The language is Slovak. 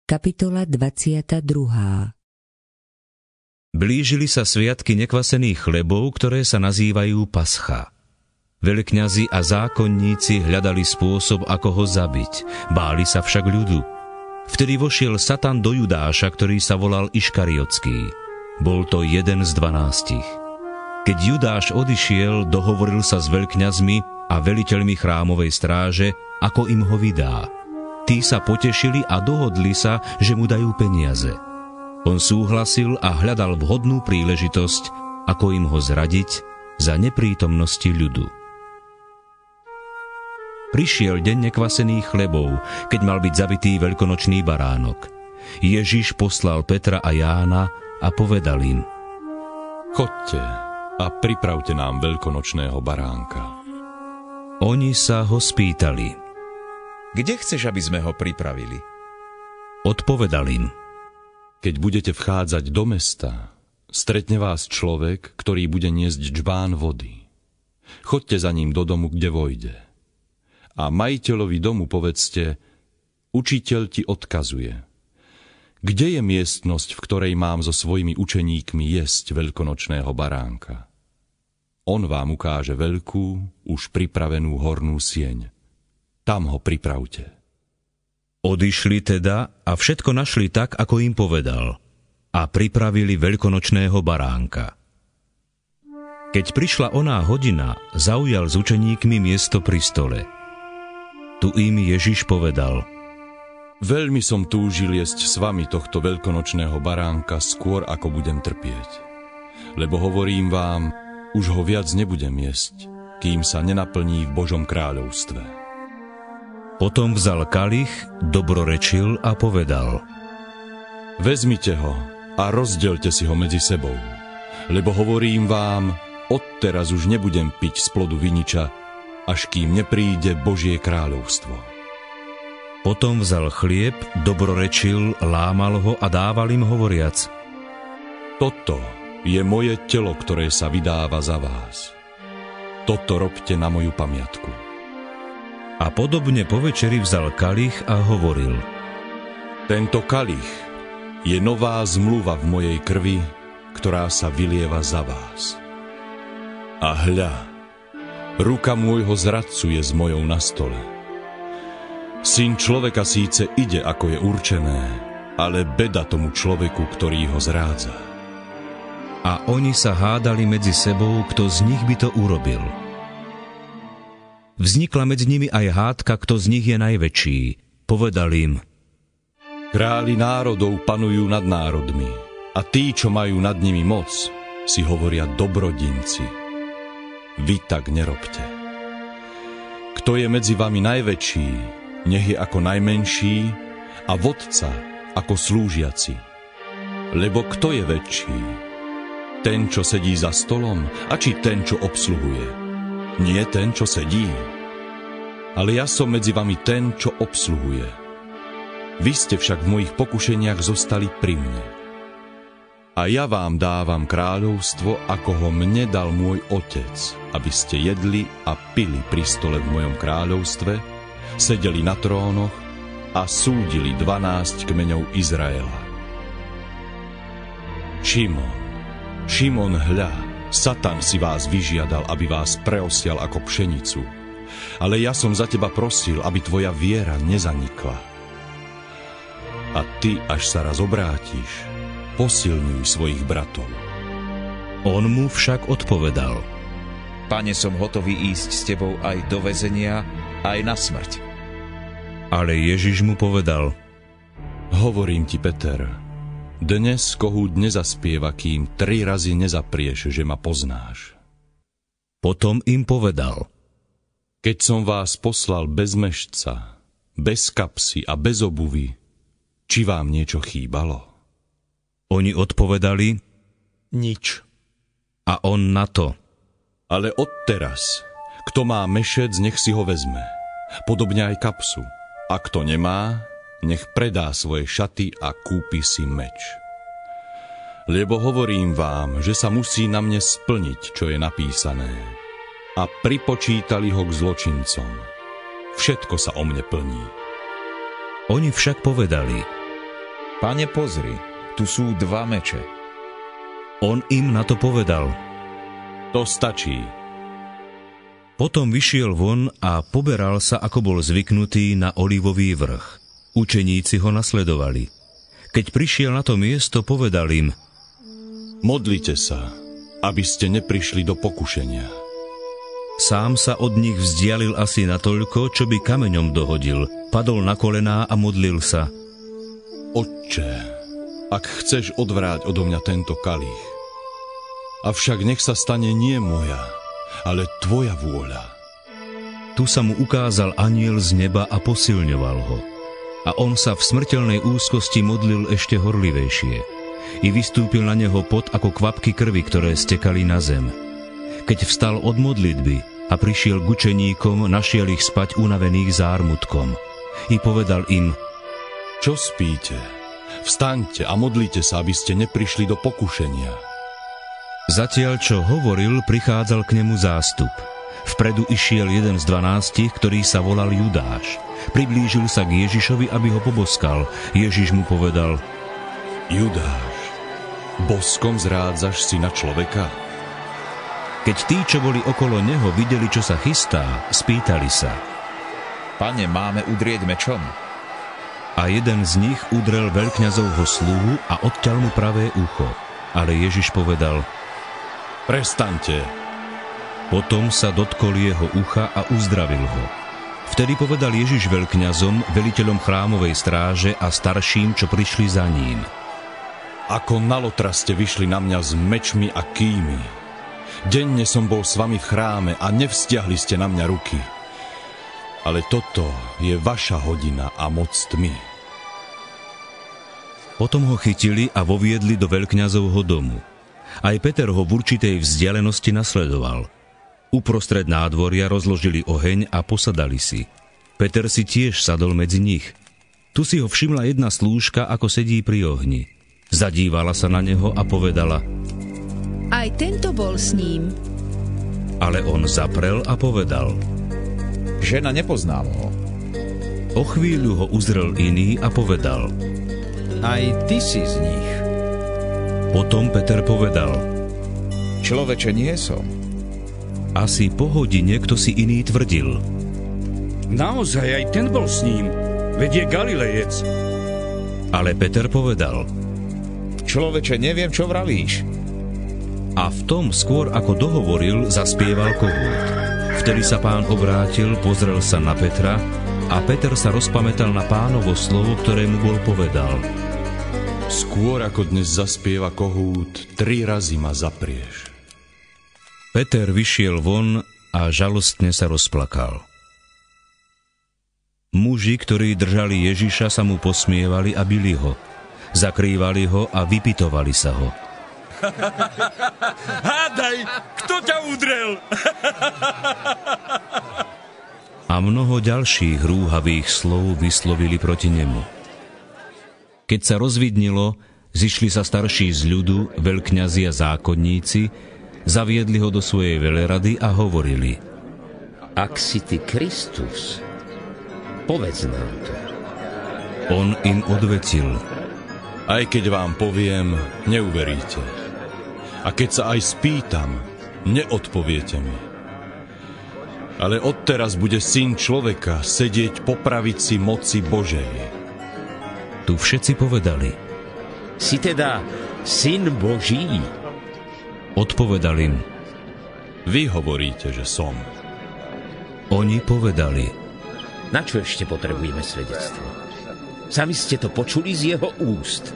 Kapitola 22. Blížili sa sviatky nekvasených chlebov, ktoré sa nazývajú Pascha. Veľkňazi a zákonníci hľadali spôsob, ako ho zabiť, báli sa však ľudu. Vtedy vošiel Satan do Judáša, ktorý sa volal Iškariotský. Bol to jeden z 12. Keď Judáš odišiel, dohovoril sa s veľkňazmi a veliteľmi chrámovej stráže, ako im ho vydá. Tí sa potešili a dohodli sa, že mu dajú peniaze. On súhlasil a hľadal vhodnú príležitosť, ako im ho zradiť za neprítomnosti ľudu. Prišiel deň nekvasených chlebov, keď mal byť zabitý veľkonočný baránok. Ježiš poslal Petra a Jána a povedal im: Chodte a pripravte nám veľkonočného baránka. Oni sa ho spýtali: Kde chceš, aby sme ho pripravili? Odpovedal im: Keď budete vchádzať do mesta, stretne vás človek, ktorý bude niesť džbán vody. Chodte za ním do domu, kde vojde. A majiteľovi domu povedzte: Učiteľ ti odkazuje. Kde je miestnosť, v ktorej mám so svojimi učeníkmi jesť veľkonočného baránka? On vám ukáže veľkú, už pripravenú hornú sieň. Tam ho pripravte. Odišli teda a všetko našli tak, ako im povedal, a pripravili veľkonočného baránka. Keď prišla oná hodina, zaujal s učeníkmi miesto pri stole. Tu im Ježiš povedal: Veľmi som túžil jesť s vami tohto veľkonočného baránka skôr, ako budem trpieť. Lebo hovorím vám, už ho viac nebudem jesť, kým sa nenaplní v Božom kráľovstve. Potom vzal kalich, dobrorečil a povedal: Vezmite ho a rozdelte si ho medzi sebou, lebo hovorím vám, odteraz už nebudem piť z plodu viniča, až kým nepríde Božie kráľovstvo. Potom vzal chlieb, dobrorečil, lámal ho a dával im hovoriac: Toto je moje telo, ktoré sa vydáva za vás. Toto robte na moju pamiatku. A podobne po večeri vzal kalich a hovoril: Tento kalich je nová zmluva v mojej krvi, ktorá sa vylieva za vás. A hľa, ruka môjho zradcu je s mojou na stole. Syn človeka síce ide, ako je určené, ale beda tomu človeku, ktorý ho zrádza. A oni sa hádali medzi sebou, kto z nich by to urobil. Vznikla medzi nimi aj hádka, kto z nich je najväčší. Povedal im: Králi národov panujú nad národmi, a tí, čo majú nad nimi moc, si hovoria dobrodinci. Vy tak nerobte. Kto je medzi vami najväčší, nech je ako najmenší, a vodca ako slúžiaci. Lebo kto je väčší? Ten, čo sedí za stolom, a či ten, čo obsluhuje? Nie ten, čo sedí. Ale ja som medzi vami ten, čo obsluhuje. Vy ste však v mojich pokušeniach zostali pri mne. A ja vám dávam kráľovstvo, ako ho mne dal môj otec, aby ste jedli a pili pri stole v mojom kráľovstve, sedeli na trónoch a súdili 12 kmeňov Izraela. Šimon, hľa, Satan si vás vyžiadal, aby vás preosial ako pšenicu. Ale ja som za teba prosil, aby tvoja viera nezanikla. A ty, až sa raz obrátiš, posilňuj svojich bratov. On mu však odpovedal: Pane, som hotový ísť s tebou aj do väzenia, aj na smrť. Ale Ježiš mu povedal: Hovorím ti, Peter, dnes kohút nezaspieva, kým 3 razy nezaprieš, že ma poznáš. Potom im povedal: Keď som vás poslal bez mešca, bez kapsy a bez obuvy, či vám niečo chýbalo? Oni odpovedali: Nič. A on na to: Ale odteraz, kto má mešec, nech si ho vezme, podobne aj kapsu. A kto nemá, nech predá svoje šaty a kúpi si meč. Lebo hovorím vám, že sa musí na mne splniť, čo je napísané. A pripočítali ho k zločincom. Všetko sa o mne plní. Oni však povedali: Pane, pozri, tu sú 2 meče. On im na to povedal: To stačí. Potom vyšiel von a poberal sa, ako bol zvyknutý, na Olivový vrch. Učeníci ho nasledovali. Keď prišiel na to miesto, povedal im: Modlite sa, aby ste neprišli do pokušenia. Sám sa od nich vzdialil asi natoľko, čo by kameňom dohodil. Padol na kolená a modlil sa: Otče, ak chceš odvráť odo mňa tento kalich, avšak nech sa stane nie moja, ale tvoja vôľa. Tu sa mu ukázal anjel z neba a posilňoval ho. A on sa v smrteľnej úzkosti modlil ešte horlivejšie. I vystúpil na neho pot ako kvapky krvi, ktoré stekali na zem. Keď vstal od modlitby a prišiel k učeníkom, našiel ich spať unavených zármutkom. I povedal im: Čo spíte? Vstaňte a modlite sa, aby ste neprišli do pokušenia. Zatiaľ, čo hovoril, prichádzal k nemu zástup. Vpredu išiel jeden z 12, ktorý sa volal Judáš. Priblížil sa k Ježišovi, aby ho poboskal. Ježiš mu povedal: Judáš, boskom zrádzaš syna človeka? Keď tí, čo boli okolo neho, videli, čo sa chystá, spýtali sa: Pane, máme udrieť mečom? A jeden z nich udrel veľkňazovho sluhu a odťal mu pravé ucho. Ale Ježiš povedal: Prestaňte. Potom sa dotkol jeho ucha a uzdravil ho. Vtedy povedal Ježiš veľkňazom, veliteľom chrámovej stráže a starším, čo prišli za ním: Ako na lotra ste vyšli na mňa s mečmi a kými. Denne som bol s vami v chráme a nevzťahli ste na mňa ruky. Ale toto je vaša hodina a moc tmy. Potom ho chytili a voviedli do veľkňazovho domu. Aj Peter ho v určitej vzdialenosti nasledoval. Uprostred nádvoria rozložili oheň a posadali si. Peter si tiež sadol medzi nich. Tu si ho všimla jedna slúžka, ako sedí pri ohni. Zadívala sa na neho a povedala: Aj tento bol s ním. Ale on zaprel a povedal: Žena, nepoznám ho. O chvíľu ho uzrel iný a povedal: Aj ty si z nich. Potom Peter povedal: Človeče, nie som. Asi po hodine kto si iný tvrdil: Naozaj aj ten bol s ním, veď je Galilejec. Ale Peter povedal: Človeče, neviem, čo vravíš. A v tom skôr ako dohovoril, zaspieval kohút. Vtedy sa Pán obrátil, pozrel sa na Petra a Peter sa rozpamätal na Pánovo slovo, ktoré mu bol povedal: Skôr ako dnes zaspieva kohút, 3 razy ma zaprieš. Peter vyšiel von a žalostne sa rozplakal. Muži, ktorí držali Ježiša, sa mu posmievali a bili ho. Zakrývali ho a vypytovali sa ho: Hádaj, kto ťa udrel? A mnoho ďalších rúhavých slov vyslovili proti nemu. Keď sa rozvidnilo, zišli sa starší z ľudu, veľkňazi a zákonníci, zaviedli ho do svojej velerady a hovorili: Ak si ty Kristus, povedz nám to. On im odvetil: Aj keď vám poviem, neuveríte. A keď sa aj spýtam, neodpoviete mi. Ale odteraz bude Syn človeka sedieť po pravici moci Božej. Tu všetci povedali: Si teda Syn Boží? Odpovedal im: Vy hovoríte, že som. Oni povedali: Na čo ešte potrebujeme svedectvo? Sami ste to počuli z jeho úst.